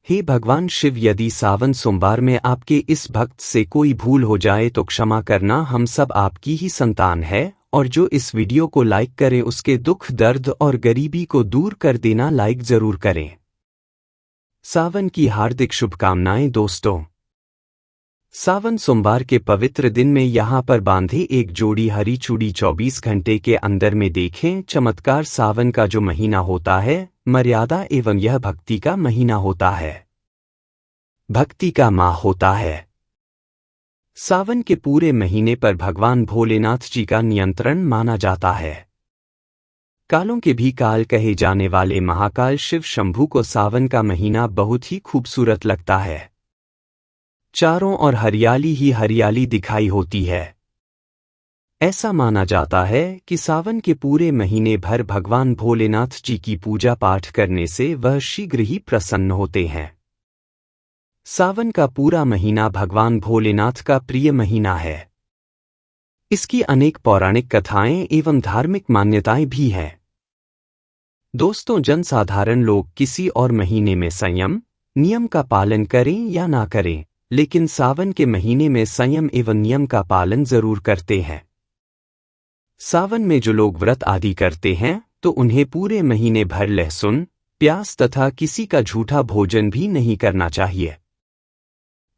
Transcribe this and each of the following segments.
हे भगवान शिव, यदि सावन सोमवार में आपके इस भक्त से कोई भूल हो जाए तो क्षमा करना, हम सब आपकी ही संतान है। और जो इस वीडियो को लाइक करे उसके दुख दर्द और गरीबी को दूर कर देना, लाइक जरूर करें। सावन की हार्दिक शुभकामनाएं दोस्तों। सावन सोमवार के पवित्र दिन में यहाँ पर बांधे एक जोड़ी हरी चूड़ी 24 घंटे के अंदर में देखें चमत्कार। सावन का जो महीना होता है मर्यादा एवं यह भक्ति का महीना होता है, भक्ति का माह होता है। सावन के पूरे महीने पर भगवान भोलेनाथ जी का नियंत्रण माना जाता है। कालों के भी काल कहे जाने वाले महाकाल शिव शंभू को सावन का महीना बहुत ही खूबसूरत लगता है। चारों ओर हरियाली ही हरियाली दिखाई होती है। ऐसा माना जाता है कि सावन के पूरे महीने भर भगवान भोलेनाथ जी की पूजा पाठ करने से वह शीघ्र ही प्रसन्न होते हैं। सावन का पूरा महीना भगवान भोलेनाथ का प्रिय महीना है। इसकी अनेक पौराणिक कथाएं एवं धार्मिक मान्यताएं भी हैं। दोस्तों, जनसाधारण लोग किसी और महीने में संयम नियम का पालन करें या ना करें, लेकिन सावन के महीने में संयम एवं नियम का पालन जरूर करते हैं। सावन में जो लोग व्रत आदि करते हैं तो उन्हें पूरे महीने भर लहसुन, प्याज तथा किसी का झूठा भोजन भी नहीं करना चाहिए,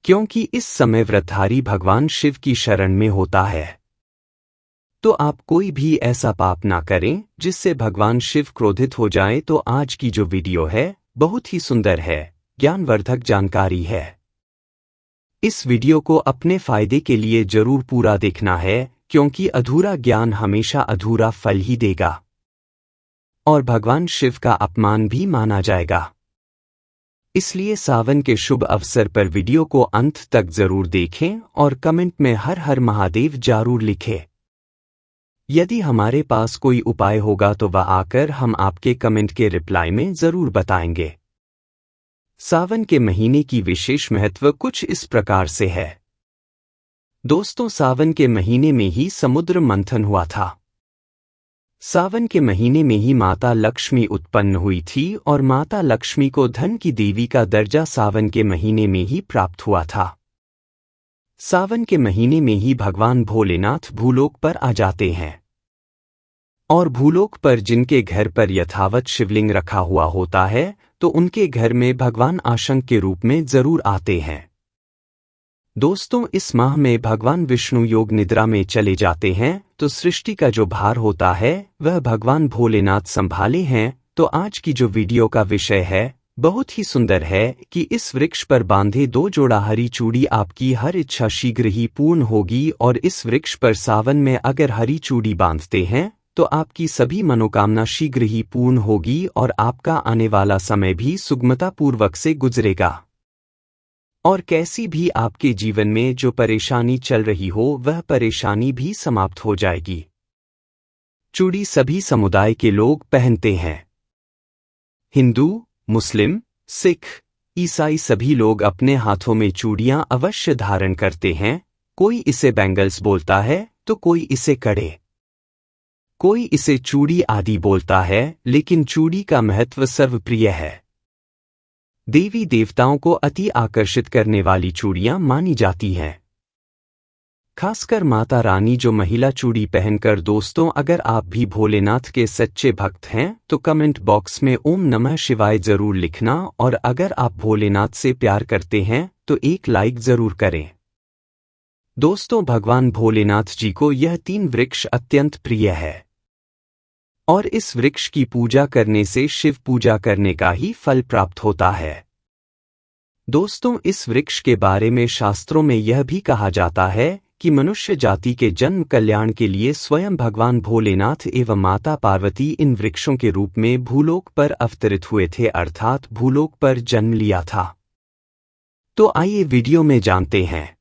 क्योंकि इस समय व्रतधारी भगवान शिव की शरण में होता है। तो आप कोई भी ऐसा पाप ना करें जिससे भगवान शिव क्रोधित हो जाएं। तो आज की जो वीडियो है बहुत ही सुंदर है, ज्ञानवर्धक जानकारी है। इस वीडियो को अपने फायदे के लिए जरूर पूरा देखना है, क्योंकि अधूरा ज्ञान हमेशा अधूरा फल ही देगा और भगवान शिव का अपमान भी माना जाएगा। इसलिए सावन के शुभ अवसर पर वीडियो को अंत तक जरूर देखें और कमेंट में हर हर महादेव जरूर लिखें। यदि हमारे पास कोई उपाय होगा तो वह आकर हम आपके कमेंट के रिप्लाई में जरूर बताएंगे। सावन के महीने की विशेष महत्व कुछ इस प्रकार से है। दोस्तों, सावन के महीने में ही समुद्र मंथन हुआ था। सावन के महीने में ही माता लक्ष्मी उत्पन्न हुई थी और माता लक्ष्मी को धन की देवी का दर्जा सावन के महीने में ही प्राप्त हुआ था। सावन के महीने में ही भगवान भोलेनाथ भूलोक पर आ जाते हैं और भूलोक पर जिनके घर पर यथावत शिवलिंग रखा हुआ होता है तो उनके घर में भगवान आशंक के रूप में जरूर आते हैं। दोस्तों, इस माह में भगवान विष्णु योग निद्रा में चले जाते हैं तो सृष्टि का जो भार होता है वह भगवान भोलेनाथ संभाले हैं। तो आज की जो वीडियो का विषय है बहुत ही सुंदर है कि इस वृक्ष पर बांधे 2 जोड़ा हरी चूड़ी आपकी हर इच्छा शीघ्र ही पूर्ण होगी। और इस वृक्ष पर सावन में अगर हरी चूड़ी बांधते हैं तो आपकी सभी मनोकामना शीघ्र ही पूर्ण होगी और आपका आने वाला समय भी सुगमतापूर्वक से गुजरेगा और कैसी भी आपके जीवन में जो परेशानी चल रही हो वह परेशानी भी समाप्त हो जाएगी। चूड़ी सभी समुदाय के लोग पहनते हैं। हिंदू, मुस्लिम, सिख, ईसाई सभी लोग अपने हाथों में चूड़ियां अवश्य धारण करते हैं। कोई इसे बैंगल्स बोलता है तो कोई इसे कड़े, कोई इसे चूड़ी आदि बोलता है, लेकिन चूड़ी का महत्व सर्वप्रिय है। देवी देवताओं को अति आकर्षित करने वाली चूड़ियां मानी जाती हैं, खासकर माता रानी जो महिला चूड़ी पहनकर। दोस्तों, अगर आप भी भोलेनाथ के सच्चे भक्त हैं तो कमेंट बॉक्स में ओम नमः शिवाय जरूर लिखना और अगर आप भोलेनाथ से प्यार करते हैं तो एक लाइक जरूर करें। दोस्तों, भगवान भोलेनाथ जी को यह 3 वृक्ष अत्यंत प्रिय है और इस वृक्ष की पूजा करने से शिव पूजा करने का ही फल प्राप्त होता है। दोस्तों, इस वृक्ष के बारे में शास्त्रों में यह भी कहा जाता है कि मनुष्य जाति के जन्म कल्याण के लिए स्वयं भगवान भोलेनाथ एवं माता पार्वती इन वृक्षों के रूप में भूलोक पर अवतरित हुए थे, अर्थात भूलोक पर जन्म लिया था। तो आइए वीडियो में जानते हैं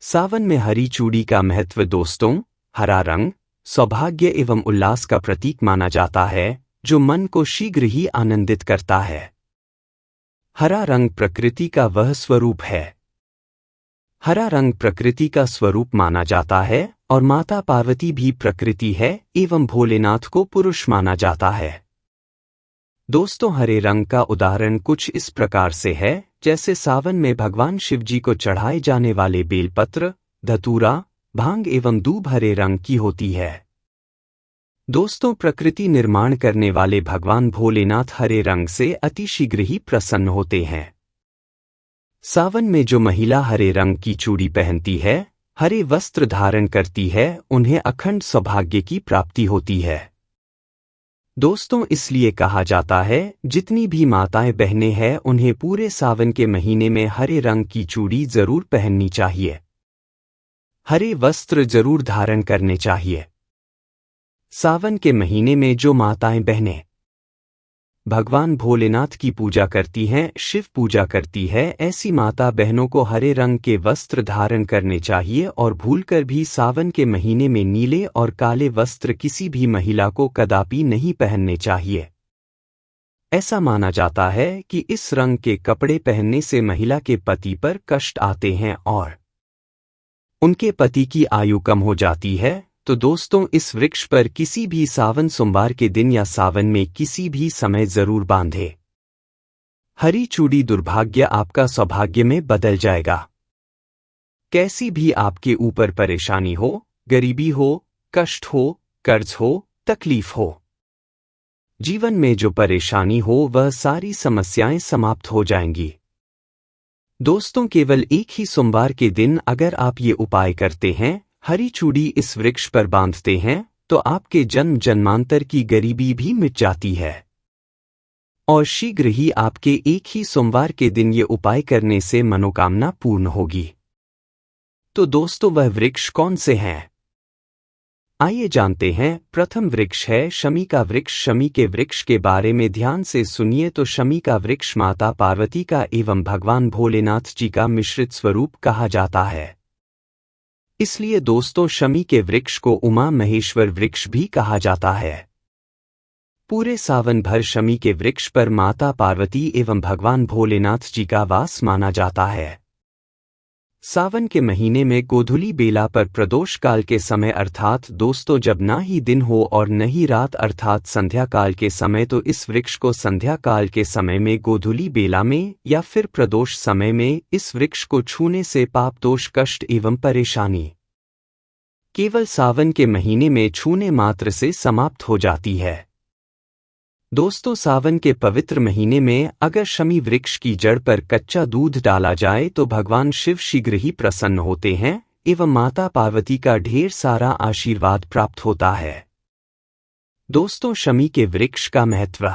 सावन में हरी चूड़ी का महत्व। दोस्तों, हरा रंग सौभाग्य एवं उल्लास का प्रतीक माना जाता है, जो मन को शीघ्र ही आनंदित करता है। हरा रंग प्रकृति का वह स्वरूप है। हरा रंग प्रकृति का स्वरूप माना जाता है और माता पार्वती भी प्रकृति है एवं भोलेनाथ को पुरुष माना जाता है। दोस्तों, हरे रंग का उदाहरण कुछ इस प्रकार से है जैसे सावन में भगवान शिवजी को चढ़ाए जाने वाले बेलपत्र, धतूरा, भांग एवं दूब हरे रंग की होती है। दोस्तों, प्रकृति निर्माण करने वाले भगवान भोलेनाथ हरे रंग से अतिशीघ्र ही प्रसन्न होते हैं। सावन में जो महिला हरे रंग की चूड़ी पहनती है, हरे वस्त्र धारण करती है, उन्हें अखंड सौभाग्य की प्राप्ति होती है। दोस्तों, इसलिए कहा जाता है जितनी भी माताएं बहनें हैं उन्हें पूरे सावन के महीने में हरे रंग की चूड़ी जरूर पहननी चाहिए, हरे वस्त्र जरूर धारण करने चाहिए। सावन के महीने में जो माताएं बहनें भगवान भोलेनाथ की पूजा करती हैं, शिव पूजा करती है, ऐसी माता बहनों को हरे रंग के वस्त्र धारण करने चाहिए और भूलकर भी सावन के महीने में नीले और काले वस्त्र किसी भी महिला को कदापि नहीं पहनने चाहिए। ऐसा माना जाता है कि इस रंग के कपड़े पहनने से महिला के पति पर कष्ट आते हैं और उनके पति की आयु कम हो जाती है। तो दोस्तों, इस वृक्ष पर किसी भी सावन सोमवार के दिन या सावन में किसी भी समय जरूर बांधे। हरी चूड़ी दुर्भाग्य आपका सौभाग्य में बदल जाएगा। कैसी भी आपके ऊपर परेशानी हो, गरीबी हो, कष्ट हो, कर्ज हो, तकलीफ हो, जीवन में जो परेशानी हो वह सारी समस्याएं समाप्त हो जाएंगी। दोस्तों, केवल एक ही सोमवार के दिन अगर आप ये उपाय करते हैं, हरी चूड़ी इस वृक्ष पर बांधते हैं, तो आपके जन्म जन्मांतर की गरीबी भी मिट जाती है और शीघ्र ही आपके एक ही सोमवार के दिन ये उपाय करने से मनोकामना पूर्ण होगी। तो दोस्तों, वह वृक्ष कौन से हैं? आइए जानते हैं। प्रथम वृक्ष है शमी का वृक्ष। शमी के वृक्ष के बारे में ध्यान से सुनिए तो शमी का वृक्ष माता पार्वती का एवं भगवान भोलेनाथ जी का मिश्रित स्वरूप कहा जाता है। इसलिए दोस्तों, शमी के वृक्ष को उमा महेश्वर वृक्ष भी कहा जाता है। पूरे सावन भर शमी के वृक्ष पर माता पार्वती एवं भगवान भोलेनाथ जी का वास माना जाता है। सावन के महीने में गोधूली बेला पर प्रदोष काल के समय अर्थात दोस्तों जब ना ही दिन हो और न ही रात अर्थात संध्या काल के समय, तो इस वृक्ष को संध्या काल के समय में गोधूली बेला में या फिर प्रदोष समय में इस वृक्ष को छूने से पाप दोष कष्ट एवं परेशानी केवल सावन के महीने में छूने मात्र से समाप्त हो जाती है। दोस्तों, सावन के पवित्र महीने में अगर शमी वृक्ष की जड़ पर कच्चा दूध डाला जाए तो भगवान शिव शीघ्र ही प्रसन्न होते हैं एवं माता पार्वती का ढेर सारा आशीर्वाद प्राप्त होता है। दोस्तों, शमी के वृक्ष का महत्व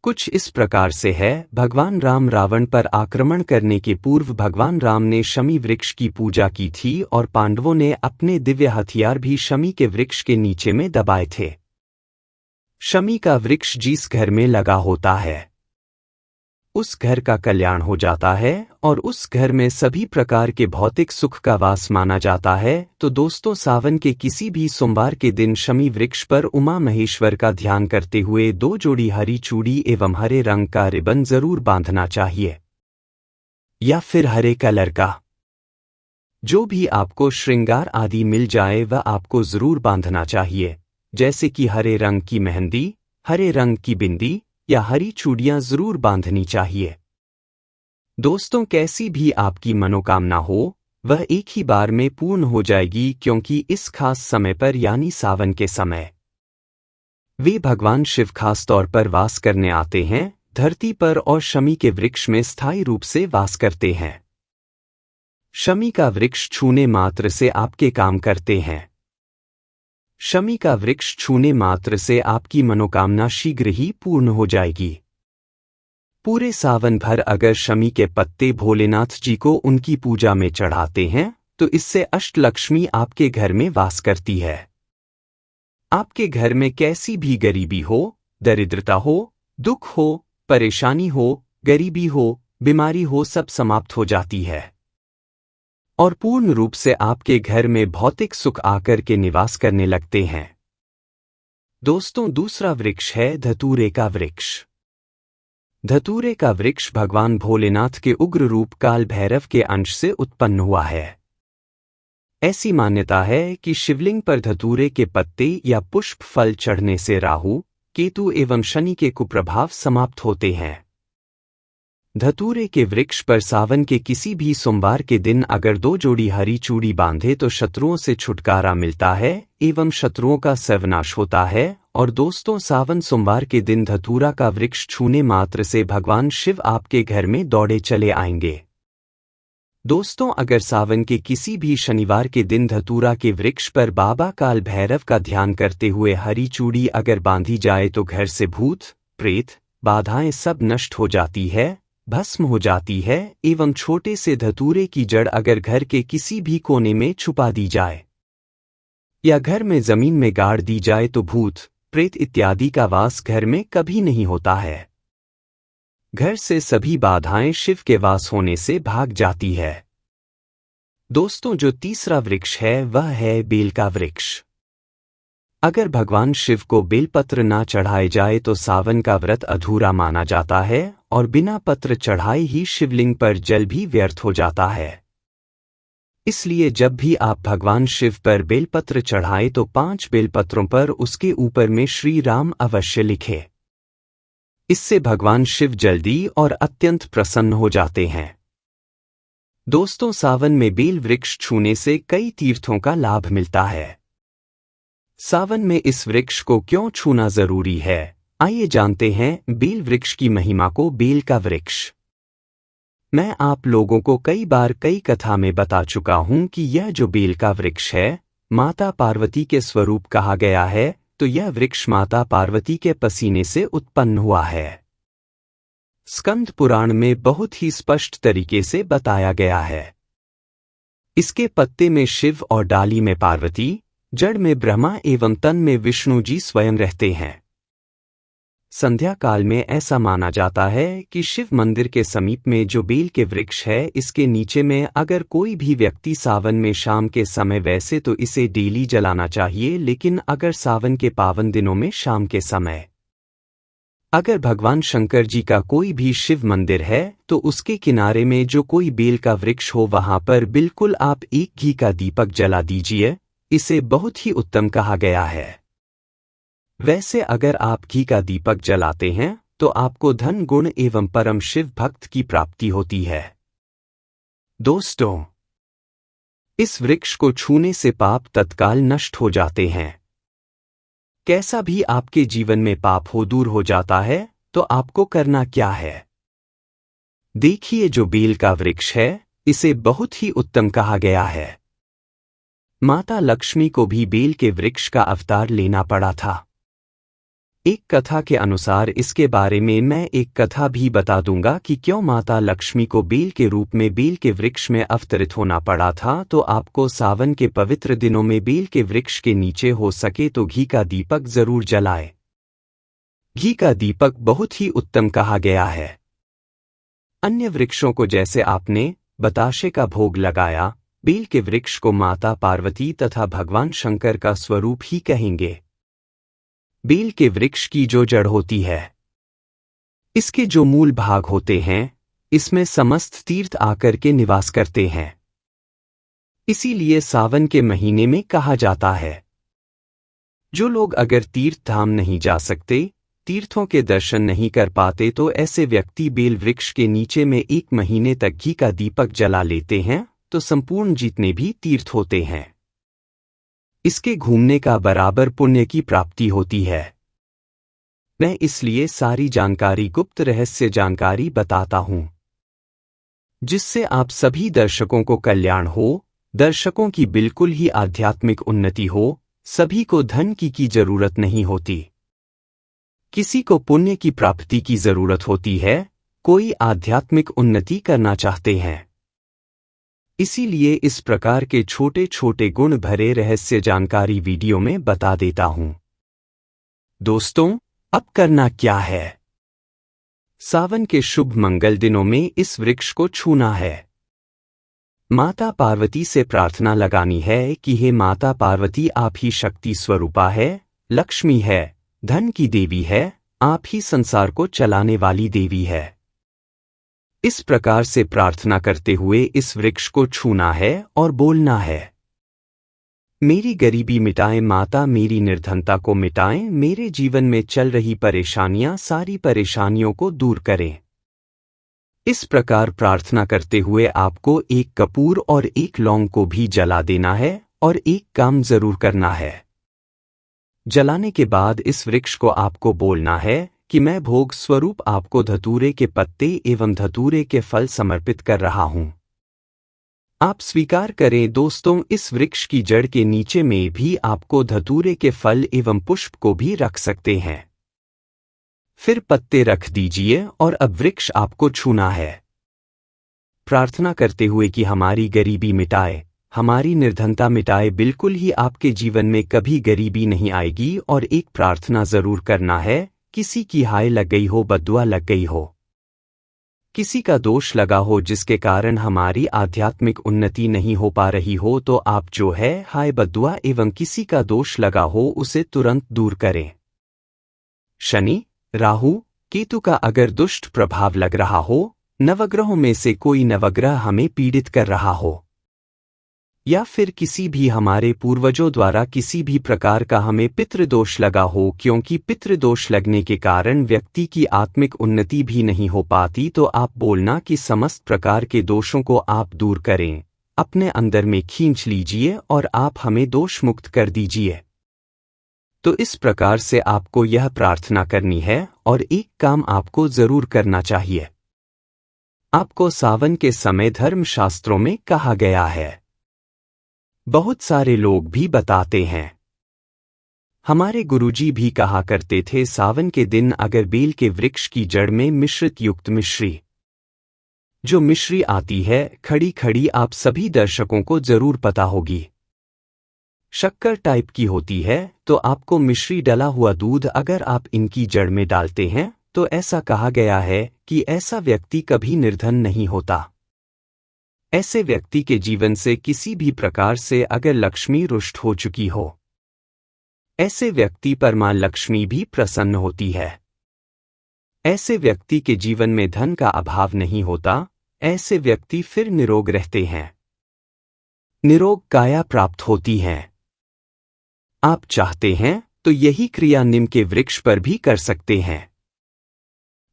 कुछ इस प्रकार से है। भगवान राम रावण पर आक्रमण करने के पूर्व भगवान राम ने शमी वृक्ष की पूजा की थी और पांडवों ने अपने दिव्य हथियार भी शमी के वृक्ष के नीचे में दबाए थे। शमी का वृक्ष जिस घर में लगा होता है उस घर का कल्याण हो जाता है और उस घर में सभी प्रकार के भौतिक सुख का वास माना जाता है। तो दोस्तों, सावन के किसी भी सोमवार के दिन शमी वृक्ष पर उमा महेश्वर का ध्यान करते हुए 2 जोड़ी हरी चूड़ी एवं हरे रंग का रिबन जरूर बांधना चाहिए या फिर हरे कलर का जो भी आपको श्रृंगार आदि मिल जाए वह आपको जरूर बांधना चाहिए, जैसे कि हरे रंग की मेहंदी, हरे रंग की बिंदी या हरी चूड़ियां जरूर बांधनी चाहिए। दोस्तों, कैसी भी आपकी मनोकामना हो वह एक ही बार में पूर्ण हो जाएगी, क्योंकि इस खास समय पर यानी सावन के समय वे भगवान शिव खास तौर पर वास करने आते हैं धरती पर और शमी के वृक्ष में स्थायी रूप से वास करते हैं। शमी का वृक्ष छूने मात्र से आपके काम करते हैं। शमी का वृक्ष छूने मात्र से आपकी मनोकामना शीघ्र ही पूर्ण हो जाएगी। पूरे सावन भर अगर शमी के पत्ते भोलेनाथ जी को उनकी पूजा में चढ़ाते हैं तो इससे अष्टलक्ष्मी आपके घर में वास करती है। आपके घर में कैसी भी गरीबी हो, दरिद्रता हो, दुख हो, परेशानी हो, गरीबी हो, बीमारी हो, सब समाप्त हो जाती है और पूर्ण रूप से आपके घर में भौतिक सुख आकर के निवास करने लगते हैं। दोस्तों, दूसरा वृक्ष है धतूरे का वृक्ष। धतूरे का वृक्ष भगवान भोलेनाथ के उग्र रूप काल भैरव के अंश से उत्पन्न हुआ है। ऐसी मान्यता है कि शिवलिंग पर धतूरे के पत्ते या पुष्प फल चढ़ने से राहु, केतु एवं शनि के कुप्रभाव समाप्त होते हैं। धतूरे के वृक्ष पर सावन के किसी भी सोमवार के दिन अगर 2 जोड़ी हरी चूड़ी बांधे तो शत्रुओं से छुटकारा मिलता है एवं शत्रुओं का सर्वनाश होता है। और दोस्तों, सावन सोमवार के दिन धतूरा का वृक्ष छूने मात्र से भगवान शिव आपके घर में दौड़े चले आएंगे। दोस्तों, अगर सावन के किसी भी शनिवार के दिन धतूरा के वृक्ष पर बाबा काल भैरव का ध्यान करते हुए हरी चूड़ी अगर बांधी जाए तो घर से भूत प्रेत बाधाएं सब नष्ट हो जाती है, भस्म हो जाती है एवं छोटे से धतूरे की जड़ अगर घर के किसी भी कोने में छुपा दी जाए या घर में जमीन में गाड़ दी जाए तो भूत प्रेत इत्यादि का वास घर में कभी नहीं होता है। घर से सभी बाधाएं शिव के वास होने से भाग जाती है। दोस्तों, जो तीसरा वृक्ष है वह है बेल का वृक्ष। अगर भगवान शिव को बेलपत्र ना चढ़ाए जाए तो सावन का व्रत अधूरा माना जाता है और बिना पत्र चढ़ाए ही शिवलिंग पर जल भी व्यर्थ हो जाता है। इसलिए जब भी आप भगवान शिव पर बेलपत्र चढ़ाएं तो 5 बेलपत्रों पर उसके ऊपर में श्री राम अवश्य लिखें। इससे भगवान शिव जल्दी और अत्यंत प्रसन्न हो जाते हैं। दोस्तों, सावन में बेल वृक्ष छूने से कई तीर्थों का लाभ मिलता है। सावन में इस वृक्ष को क्यों छूना जरूरी है, आइए जानते हैं बेल वृक्ष की महिमा को। बेल का वृक्ष मैं आप लोगों को कई बार कई कथा में बता चुका हूं कि यह जो बेल का वृक्ष है माता पार्वती के स्वरूप कहा गया है, तो यह वृक्ष माता पार्वती के पसीने से उत्पन्न हुआ है। स्कंद पुराण में बहुत ही स्पष्ट तरीके से बताया गया है। इसके पत्ते में शिव और डाली में पार्वती, जड़ में ब्रह्मा एवं तन में विष्णु जी स्वयं रहते हैं। संध्या काल में ऐसा माना जाता है कि शिव मंदिर के समीप में जो बेल के वृक्ष है इसके नीचे में अगर कोई भी व्यक्ति सावन में शाम के समय, वैसे तो इसे डेली जलाना चाहिए, लेकिन अगर सावन के पावन दिनों में शाम के समय अगर भगवान शंकर जी का कोई भी शिव मंदिर है तो उसके किनारे में जो कोई बेल का वृक्ष हो वहां पर बिल्कुल आप एक घी का दीपक जला दीजिए। इसे बहुत ही उत्तम कहा गया है। वैसे अगर आप घी का दीपक जलाते हैं तो आपको धन गुण एवं परम शिव भक्त की प्राप्ति होती है। दोस्तों, इस वृक्ष को छूने से पाप तत्काल नष्ट हो जाते हैं। कैसा भी आपके जीवन में पाप हो दूर हो जाता है। तो आपको करना क्या है, देखिए, जो बेल का वृक्ष है इसे बहुत ही उत्तम कहा गया है। माता लक्ष्मी को भी बेल के वृक्ष का अवतार लेना पड़ा था। एक कथा के अनुसार इसके बारे में मैं एक कथा भी बता दूंगा कि क्यों माता लक्ष्मी को बेल के रूप में बेल के वृक्ष में अवतरित होना पड़ा था। तो आपको सावन के पवित्र दिनों में बेल के वृक्ष के नीचे हो सके तो घी का दीपक जरूर जलाए। घी का दीपक बहुत ही उत्तम कहा गया है। अन्य वृक्षों को जैसे आपने बताशे का भोग लगाया, बेल के वृक्ष को माता पार्वती तथा भगवान शंकर का स्वरूप ही कहेंगे। बेल के वृक्ष की जो जड़ होती है, इसके जो मूल भाग होते हैं, इसमें समस्त तीर्थ आकर के निवास करते हैं। इसीलिए सावन के महीने में कहा जाता है, जो लोग अगर तीर्थ धाम नहीं जा सकते, तीर्थों के दर्शन नहीं कर पाते, तो ऐसे व्यक्ति बेल वृक्ष के नीचे में 1 महीने तक घी का दीपक जला लेते हैं तो संपूर्ण जितने भी तीर्थ होते हैं इसके घूमने का बराबर पुण्य की प्राप्ति होती है। मैं इसलिए सारी जानकारी, गुप्त रहस्य जानकारी बताता हूं, जिससे आप सभी दर्शकों को कल्याण हो, दर्शकों की बिल्कुल ही आध्यात्मिक उन्नति हो। सभी को धन की जरूरत नहीं होती, किसी को पुण्य की प्राप्ति की जरूरत होती है, कोई आध्यात्मिक उन्नति करना चाहते हैं। इसीलिए इस प्रकार के छोटे छोटे गुण भरे रहस्य जानकारी वीडियो में बता देता हूं। दोस्तों, अब करना क्या है, सावन के शुभ मंगल दिनों में इस वृक्ष को छूना है। माता पार्वती से प्रार्थना लगानी है कि हे माता पार्वती, आप ही शक्ति स्वरूपा है, लक्ष्मी है, धन की देवी है, आप ही संसार को चलाने वाली देवी है। इस प्रकार से प्रार्थना करते हुए इस वृक्ष को छूना है और बोलना है, मेरी गरीबी मिटाएं माता, मेरी निर्धनता को मिटाएं, मेरे जीवन में चल रही परेशानियां, सारी परेशानियों को दूर करें। इस प्रकार प्रार्थना करते हुए आपको एक कपूर और एक लौंग को भी जला देना है और एक काम जरूर करना है। जलाने के बाद इस वृक्ष को आपको बोलना है कि मैं भोग स्वरूप आपको धतूरे के पत्ते एवं धतूरे के फल समर्पित कर रहा हूं। आप स्वीकार करें दोस्तों, इस वृक्ष की जड़ के नीचे में भी आपको धतूरे के फल एवं पुष्प को भी रख सकते हैं। फिर पत्ते रख दीजिए और अब वृक्ष आपको छूना है। प्रार्थना करते हुए कि हमारी गरीबी मिटाए, हमारी निर्धनता मिटाए, बिल्कुल ही आपके जीवन में कभी गरीबी नहीं आएगी। और एक प्रार्थना जरूर करना है, किसी की हाय लग गई हो, बद्दुआ लग गई हो, किसी का दोष लगा हो जिसके कारण हमारी आध्यात्मिक उन्नति नहीं हो पा रही हो, तो आप जो है हाय बद्दुआ एवं किसी का दोष लगा हो उसे तुरंत दूर करें। शनि, राहु, केतु का अगर दुष्ट प्रभाव लग रहा हो, नवग्रहों में से कोई नवग्रह हमें पीड़ित कर रहा हो, या फिर किसी भी हमारे पूर्वजों द्वारा किसी भी प्रकार का हमें पितृदोष लगा हो, क्योंकि पितृदोष लगने के कारण व्यक्ति की आत्मिक उन्नति भी नहीं हो पाती, तो आप बोलना कि समस्त प्रकार के दोषों को आप दूर करें, अपने अंदर में खींच लीजिए और आप हमें दोष मुक्त कर दीजिए। तो इस प्रकार से आपको यह प्रार्थना करनी है और एक काम आपको जरूर करना चाहिए। आपको सावन के समय धर्मशास्त्रों में कहा गया है, बहुत सारे लोग भी बताते हैं, हमारे गुरुजी भी कहा करते थे, सावन के दिन अगर बेल के वृक्ष की जड़ में मिश्रित युक्त मिश्री, जो मिश्री आती है खड़ी खड़ी, आप सभी दर्शकों को जरूर पता होगी, शक्कर टाइप की होती है, तो आपको मिश्री डला हुआ दूध अगर आप इनकी जड़ में डालते हैं तो ऐसा कहा गया है कि ऐसा व्यक्ति कभी निर्धन नहीं होता। ऐसे व्यक्ति के जीवन से किसी भी प्रकार से अगर लक्ष्मी रुष्ट हो चुकी हो, ऐसे व्यक्ति पर मां लक्ष्मी भी प्रसन्न होती है। ऐसे व्यक्ति के जीवन में धन का अभाव नहीं होता, ऐसे व्यक्ति फिर निरोग रहते हैं, निरोग काया प्राप्त होती है। आप चाहते हैं तो यही क्रिया नीम के वृक्ष पर भी कर सकते हैं।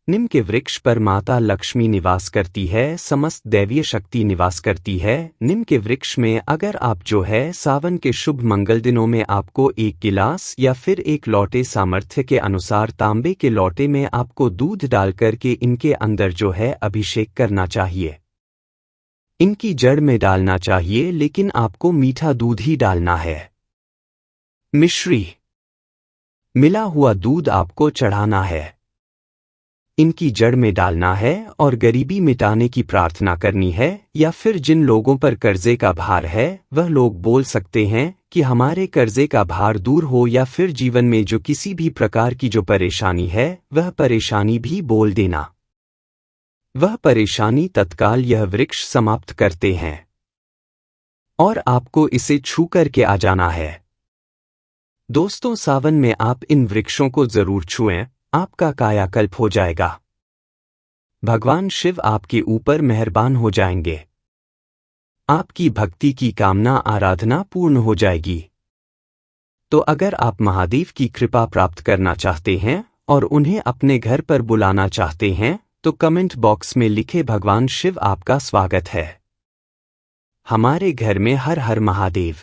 नीम के वृक्ष पर माता लक्ष्मी निवास करती है, समस्त दैवीय शक्ति निवास करती है। नीम के वृक्ष में अगर आप जो है सावन के शुभ मंगल दिनों में आपको एक गिलास या फिर एक लोटे सामर्थ्य के अनुसार तांबे के लोटे में आपको दूध डालकर के इनके अंदर जो है अभिषेक करना चाहिए, इनकी जड़ में डालना चाहिए, लेकिन आपको मीठा दूध ही डालना है। मिश्री मिला हुआ दूध आपको चढ़ाना है, इनकी जड़ में डालना है और गरीबी मिटाने की प्रार्थना करनी है। या फिर जिन लोगों पर कर्जे का भार है वह लोग बोल सकते हैं कि हमारे कर्जे का भार दूर हो, या फिर जीवन में जो किसी भी प्रकार की जो परेशानी है वह परेशानी भी बोल देना, वह परेशानी तत्काल यह वृक्ष समाप्त करते हैं और आपको इसे छू करके आ जाना है। दोस्तों, सावन में आप इन वृक्षों को जरूर छुएं, आपका कायाकल्प हो जाएगा, भगवान शिव आपके ऊपर मेहरबान हो जाएंगे, आपकी भक्ति की कामना आराधना पूर्ण हो जाएगी। तो अगर आप महादेव की कृपा प्राप्त करना चाहते हैं और उन्हें अपने घर पर बुलाना चाहते हैं तो कमेंट बॉक्स में लिखे भगवान शिव आपका स्वागत है, हमारे घर में हर हर महादेव।